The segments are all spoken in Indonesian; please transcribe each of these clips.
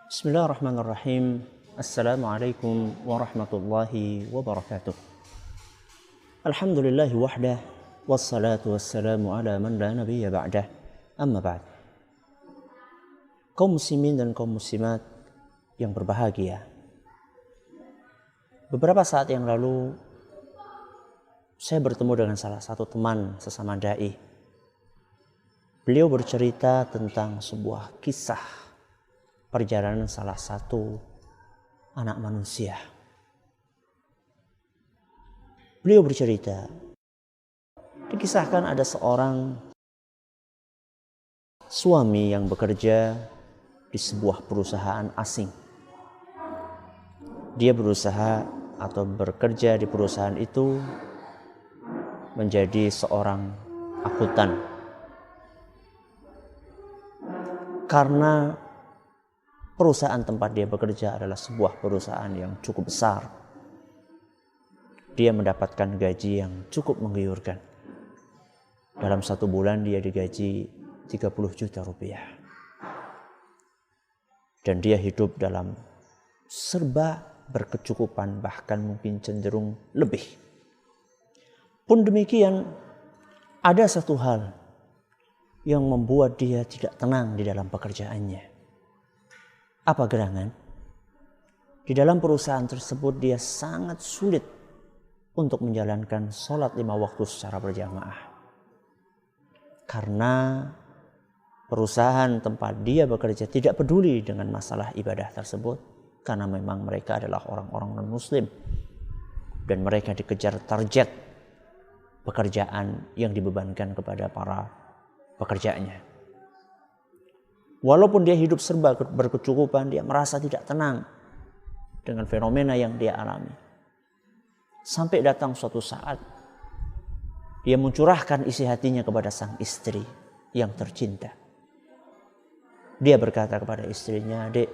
Bismillahirrahmanirrahim. Assalamualaikum warahmatullahi wabarakatuh. Alhamdulillahi wahdah, wassalatu wassalamu ala man la nabiyya ba'dah. Amma ba'd. Kaum muslimin dan kaum muslimat yang berbahagia. Beberapa saat yang lalu saya bertemu dengan salah satu teman sesama dai. Beliau bercerita tentang sebuah kisah perjalanan salah satu anak manusia. Beliau bercerita, dikisahkan ada seorang suami yang bekerja di sebuah perusahaan asing. Dia berusaha atau bekerja di perusahaan itu menjadi seorang akuntan. Karena perusahaan tempat dia bekerja adalah sebuah perusahaan yang cukup besar, dia mendapatkan gaji yang cukup menggiurkan. Dalam satu bulan dia digaji 30 juta rupiah. Dan dia hidup dalam serba berkecukupan, bahkan mungkin cenderung lebih. Pun demikian, ada satu hal yang membuat dia tidak tenang di dalam pekerjaannya. Apa gerangan? Di dalam perusahaan tersebut dia sangat sulit untuk menjalankan sholat 5 waktu secara berjamaah. Karena perusahaan tempat dia bekerja tidak peduli dengan masalah ibadah tersebut. Karena memang mereka adalah orang-orang non-muslim. Dan mereka dikejar target pekerjaan yang dibebankan kepada para pekerjaannya. Walaupun dia hidup serba berkecukupan, dia merasa tidak tenang dengan fenomena yang dia alami. Sampai datang suatu saat, dia mencurahkan isi hatinya kepada sang istri yang tercinta. Dia berkata kepada istrinya, "Dek,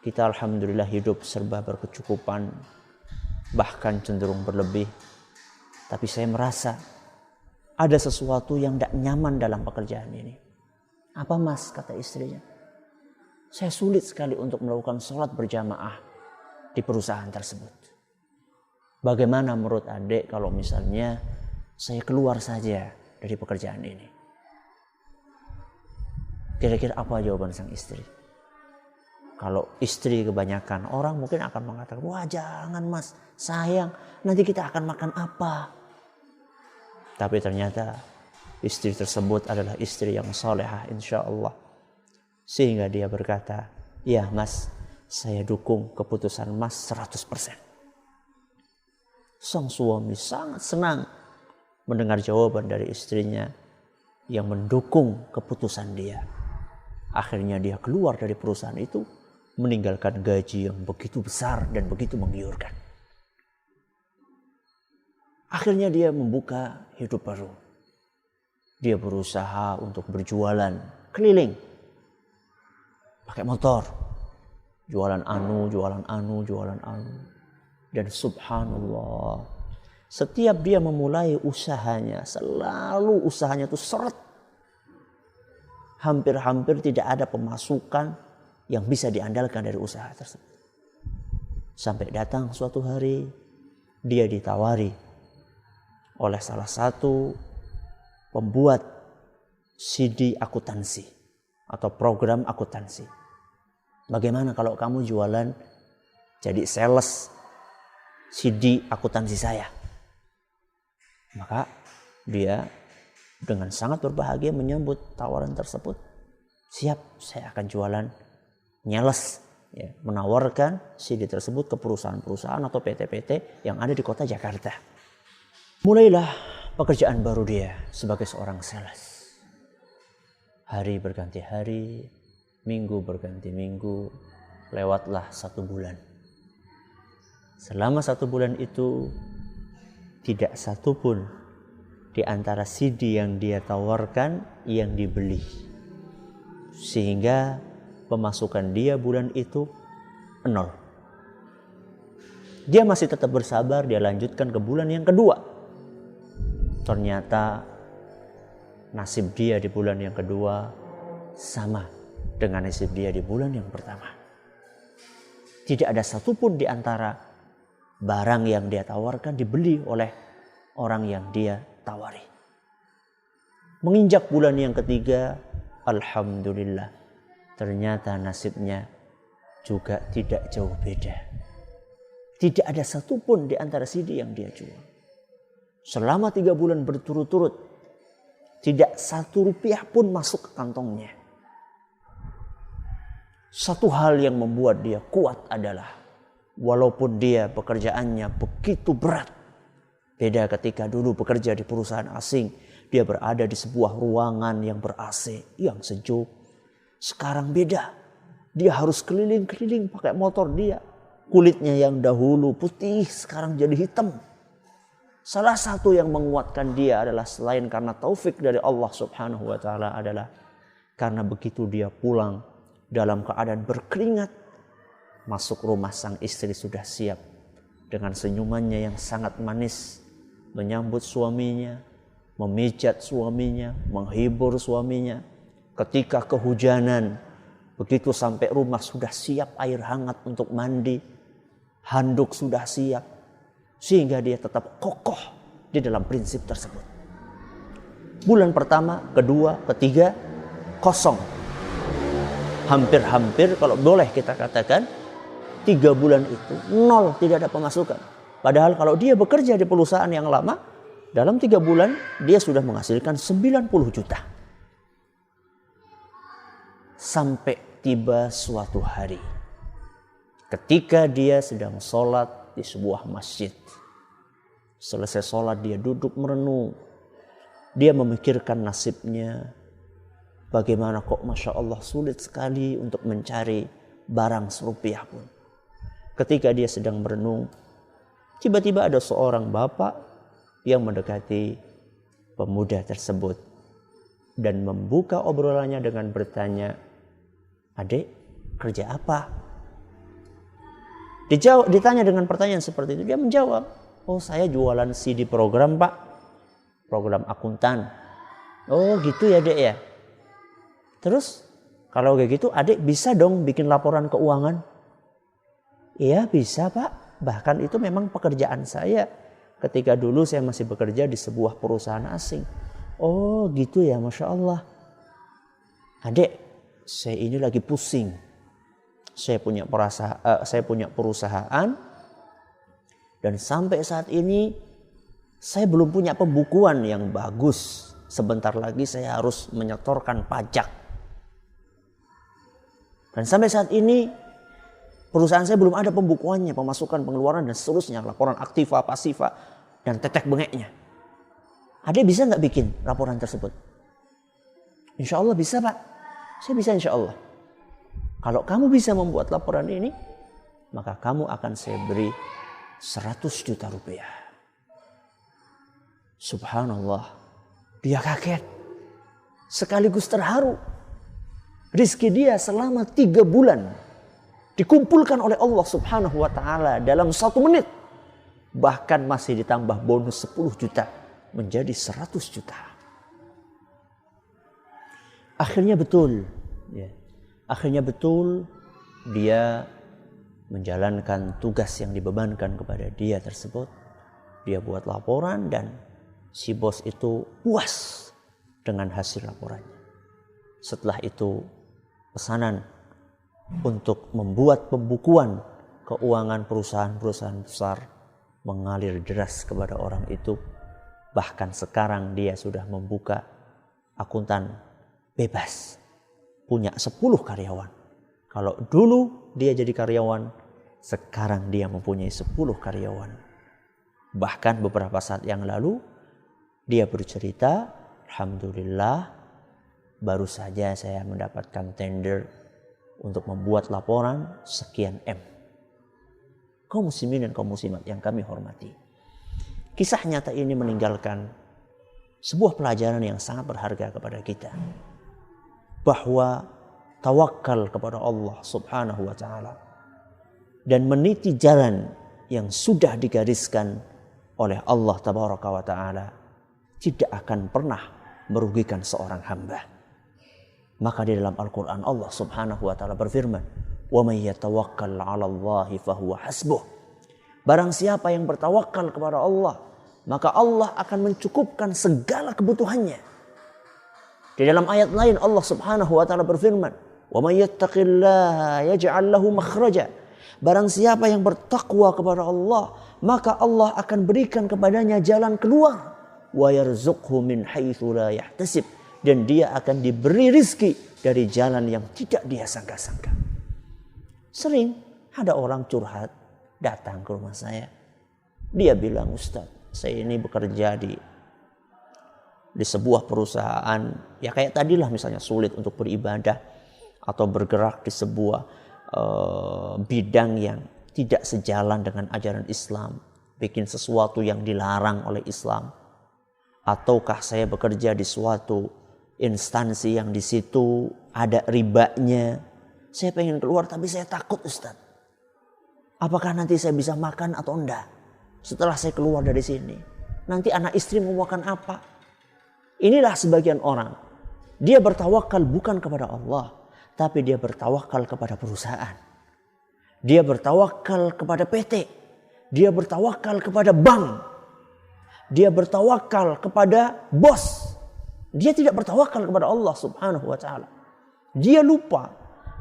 kita alhamdulillah hidup serba berkecukupan, bahkan cenderung berlebih. Tapi saya merasa ada sesuatu yang tidak nyaman dalam pekerjaan ini." "Apa mas?" kata istrinya. "Saya sulit sekali untuk melakukan sholat berjamaah di perusahaan tersebut. Bagaimana menurut adik kalau misalnya saya keluar saja dari pekerjaan ini?" Kira-kira apa jawaban sang istri? Kalau istri kebanyakan orang mungkin akan mengatakan, "Wah jangan mas, sayang, nanti kita akan makan apa?" Tapi ternyata istri tersebut adalah istri yang salehah insya Allah. Sehingga dia berkata, "Ya mas, saya dukung keputusan mas 100%. Sang suami sangat senang mendengar jawaban dari istrinya yang mendukung keputusan dia. Akhirnya dia keluar dari perusahaan itu meninggalkan gaji yang begitu besar dan begitu menggiurkan. Akhirnya dia membuka hidup baru. Dia berusaha untuk berjualan keliling. Pakai motor. Jualan anu. Dan subhanallah, setiap dia memulai usahanya, selalu usahanya itu seret. Hampir-hampir tidak ada pemasukan yang bisa diandalkan dari usaha tersebut. Sampai datang suatu hari, dia ditawari oleh salah satu pembuat CD akuntansi atau program akuntansi. "Bagaimana kalau kamu jualan jadi sales CD akuntansi saya?" Maka dia dengan sangat berbahagia menyambut tawaran tersebut. "Siap, saya akan jualan nyales." Ya, menawarkan CD tersebut ke perusahaan-perusahaan atau PT-PT yang ada di kota Jakarta. Mulailah pekerjaan baru dia sebagai seorang sales. Hari berganti hari, minggu berganti minggu, lewatlah 1 bulan. Selama 1 bulan itu, tidak satu pun di antara CD yang dia tawarkan yang dibeli. Sehingga pemasukan dia bulan itu 0. Dia masih tetap bersabar, dia lanjutkan ke bulan yang kedua. Ternyata nasib dia di bulan yang kedua sama dengan nasib dia di bulan yang pertama. Tidak ada satupun di antara barang yang dia tawarkan dibeli oleh orang yang dia tawari. Menginjak bulan yang ketiga, alhamdulillah, ternyata nasibnya juga tidak jauh beda. Tidak ada satupun di antara CD yang dia jual. Selama 3 bulan berturut-turut, tidak 1 rupiah pun masuk ke kantongnya. Satu hal yang membuat dia kuat adalah walaupun dia pekerjaannya begitu berat. Beda ketika dulu bekerja di perusahaan asing. Dia berada di sebuah ruangan yang ber-AC, yang sejuk. Sekarang beda. Dia harus keliling-keliling pakai motor dia. Kulitnya yang dahulu putih sekarang jadi hitam. Salah satu yang menguatkan dia adalah selain karena taufik dari Allah Subhanahu wa taala adalah karena begitu dia pulang dalam keadaan berkeringat, masuk rumah sang istri sudah siap dengan senyumannya yang sangat manis menyambut suaminya, memijat suaminya, menghibur suaminya. Ketika kehujanan, begitu sampai rumah sudah siap air hangat untuk mandi, handuk sudah siap, sehingga dia tetap kokoh di dalam prinsip tersebut. Bulan pertama, kedua, ketiga, kosong. Hampir-hampir kalau boleh kita katakan 3 bulan itu nol, tidak ada pemasukan. Padahal kalau dia bekerja di perusahaan yang lama, dalam 3 bulan dia sudah menghasilkan 90 juta. Sampai tiba suatu hari ketika dia sedang sholat di sebuah masjid. Selesai sholat dia duduk merenung. Dia memikirkan nasibnya. Bagaimana kok Masya Allah sulit sekali untuk mencari barang serupiah pun. Ketika dia sedang merenung, tiba-tiba ada seorang bapak yang mendekati pemuda tersebut dan membuka obrolannya dengan bertanya, "Adik, kerja apa?" Ditanya dengan pertanyaan seperti itu, dia menjawab, "Oh, saya jualan CD program, Pak. Program akuntan." "Oh, gitu ya, Dek ya. Terus kalau kayak gitu adik bisa dong bikin laporan keuangan?" "Iya bisa, Pak. Bahkan itu memang pekerjaan saya ketika dulu saya masih bekerja di sebuah perusahaan asing." "Oh gitu ya, Masya Allah. Adik, saya ini lagi pusing. Saya punya perusahaan dan sampai saat ini saya belum punya pembukuan yang bagus. Sebentar lagi saya harus menyetorkan pajak. Dan sampai saat ini perusahaan saya belum ada pembukuannya, pemasukan, pengeluaran dan seterusnya, laporan aktiva, pasiva dan tetek bengeknya. Adik bisa nggak bikin laporan tersebut?" "Insya Allah bisa, Pak. Saya bisa insya Allah. Kalau kamu bisa membuat laporan ini, maka kamu akan saya beri 100 juta rupiah." Subhanallah. Dia kaget. Sekaligus terharu. Rizki dia selama 3 bulan dikumpulkan oleh Allah Subhanahu wa ta'ala dalam 1 menit. Bahkan masih ditambah bonus 10 juta menjadi 100 juta. Akhirnya betul dia menjalankan tugas yang dibebankan kepada dia tersebut. Dia buat laporan dan si bos itu puas dengan hasil laporannya. Setelah itu pesanan untuk membuat pembukuan keuangan perusahaan-perusahaan besar mengalir deras kepada orang itu. Bahkan sekarang dia sudah membuka akuntan bebas, punya 10 karyawan. Kalau dulu dia jadi karyawan, sekarang dia mempunyai 10 karyawan. Bahkan beberapa saat yang lalu dia bercerita, "Alhamdulillah, baru saja saya mendapatkan tender untuk membuat laporan sekian M." Kaum muslimin dan kaum muslimat yang kami hormati, kisah nyata ini meninggalkan sebuah pelajaran yang sangat berharga kepada kita, bahwa tawakal kepada Allah Subhanahu wa ta'ala dan meniti jalan yang sudah digariskan oleh Allah Tabaraka wa ta'ala tidak akan pernah merugikan seorang hamba. Maka di dalam Al-Quran Allah subhanahu wa ta'ala berfirman, wa may yatawakkal 'ala Allahi fahuwa hasbuh. Barang siapa yang bertawakal kepada Allah, maka Allah akan mencukupkan segala kebutuhannya. Di dalam ayat lain Allah subhanahu wa ta'ala berfirman, wa may yattaqillaha yaj'al lahu makhraja. Barang siapa yang bertakwa kepada Allah, maka Allah akan berikan kepadanya jalan keluar. Wa yarzuqhu min haitsu la yahtasib. Dan dia akan diberi rizki dari jalan yang tidak dia sangka-sangka. Sering ada orang curhat datang ke rumah saya. Dia bilang, Ustaz, saya ini bekerja di sebuah perusahaan. Ya kayak tadilah misalnya sulit untuk beribadah. Atau bergerak di sebuah bidang yang tidak sejalan dengan ajaran Islam. Bikin sesuatu yang dilarang oleh Islam. Ataukah saya bekerja di suatu instansi yang di situ ada ribanya. Saya pengen keluar tapi saya takut, Ustaz. Apakah nanti saya bisa makan atau enggak setelah saya keluar dari sini? Nanti anak istri mau makan apa? Inilah sebagian orang. Dia bertawakal bukan kepada Allah, tapi dia bertawakal kepada perusahaan. Dia bertawakal kepada PT. Dia bertawakal kepada bank. Dia bertawakal kepada bos. Dia tidak bertawakal kepada Allah subhanahu wa ta'ala. Dia lupa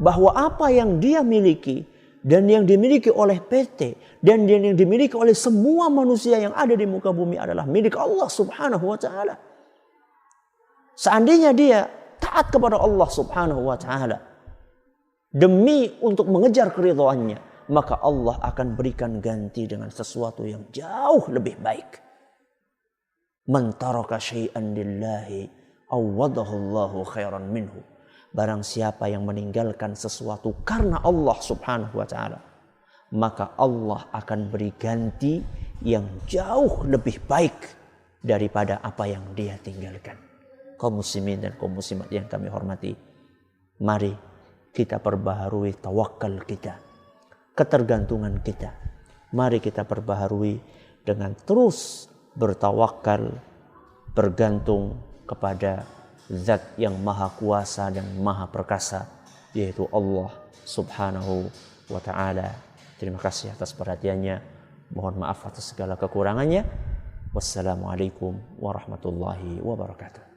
bahwa apa yang dia miliki dan yang dimiliki oleh PT dan yang dimiliki oleh semua manusia yang ada di muka bumi adalah milik Allah subhanahu wa ta'ala. Seandainya dia taat kepada Allah subhanahu wa ta'ala demi untuk mengejar keridhaannya, maka Allah akan berikan ganti dengan sesuatu yang jauh lebih baik. Man taraka syai'an lillahi awwadahu Allahu khairan minhu. Barang siapa yang meninggalkan sesuatu karena Allah subhanahu wa ta'ala, maka Allah akan beri ganti yang jauh lebih baik daripada apa yang dia tinggalkan. Kaum muslimin dan kaum muslimat yang kami hormati, mari kita perbaharui tawakal kita, ketergantungan kita. Mari kita perbaharui dengan terus bertawakal, bergantung kepada Zat yang maha kuasa dan maha perkasa, yaitu Allah subhanahu wa ta'ala. Terima kasih atas perhatiannya. Mohon maaf atas segala kekurangannya. Wassalamualaikum warahmatullahi wabarakatuh.